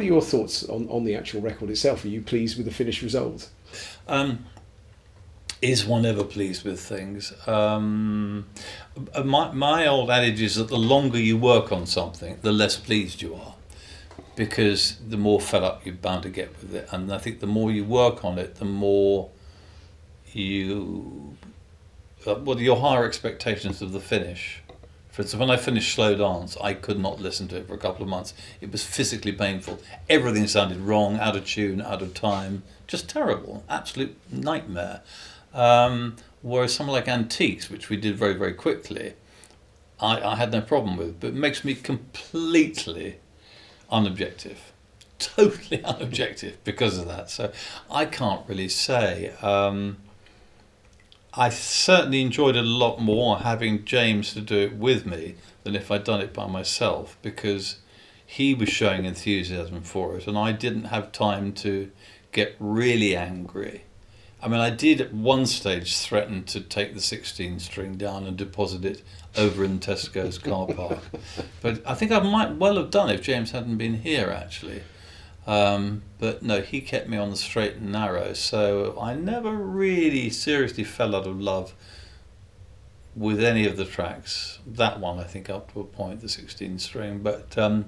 What are your thoughts on the actual record itself? Are you pleased with the finished result? Is one ever pleased with things? My old adage is that the longer you work on something, the less pleased you are, because the more fed up you're bound to get with it. And I think the more you work on it, the more your higher expectations of the finish. For instance, when I finished Slow Dance, I could not listen to it for a couple of months. It was physically painful. Everything sounded wrong, out of tune, out of time, just terrible, absolute nightmare. Whereas something like Antiques, which we did very, very quickly, I had no problem with, but it makes me completely unobjective, totally unobjective because of that. So I can't really say. I certainly enjoyed it a lot more having James to do it with me than if I'd done it by myself, because he was showing enthusiasm for it and I didn't have time to get really angry. I mean, I did at one stage threaten to take the 16 string down and deposit it over in Tesco's car park. But I think I might well have done if James hadn't been here, actually. But no, he kept me on the straight and narrow. So I never really seriously fell out of love with any of the tracks. That one, I think, up to a point, the 16 string. But the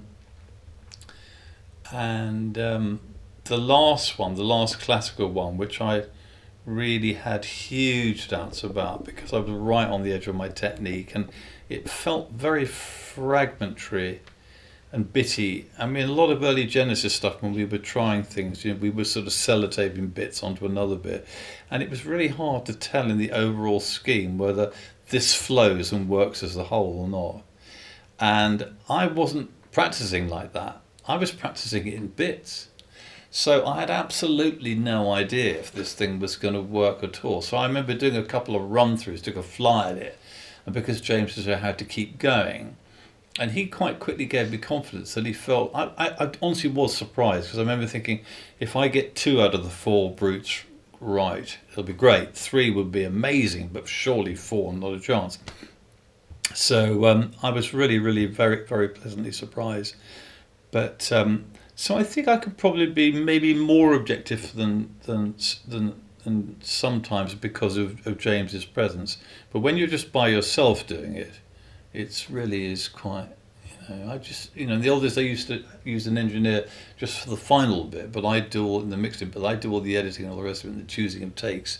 last one, the last classical one, which I really had huge doubts about because I was right on the edge of my technique and it felt very fragmentary and bitty. I mean, a lot of early Genesis stuff when we were trying things, we were sort of sellotaping bits onto another bit, and it was really hard to tell in the overall scheme whether this flows and works as a whole or not. And I wasn't practicing like that. I was practicing it in bits. So I had absolutely no idea if this thing was going to work at all. So I remember doing a couple of run-throughs, took a fly at it, and because James was how to keep going, and he quite quickly gave me confidence that he felt. I honestly was surprised because I remember thinking, if I get 2 out of the 4 brutes right, it'll be great. 3 would be amazing, but surely 4, not a chance. So I was really, really very, very pleasantly surprised. But so I think I could probably be maybe more objective than sometimes because of James's presence. But when you're just by yourself doing it, it really is quite, I just, in the old days I used to use an engineer just for the final bit, but I do all in the mixing, but I do all the editing and all the rest of it and the choosing of takes,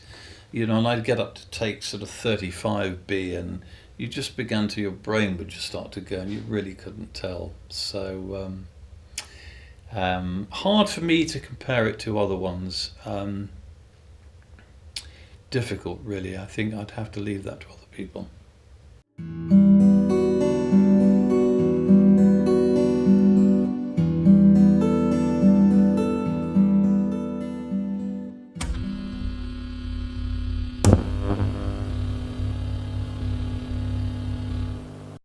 and I'd get up to take sort of 35B and you just began to, your brain would just start to go and you really couldn't tell. So hard for me to compare it to other ones. Difficult, really. I think I'd have to leave that to other people.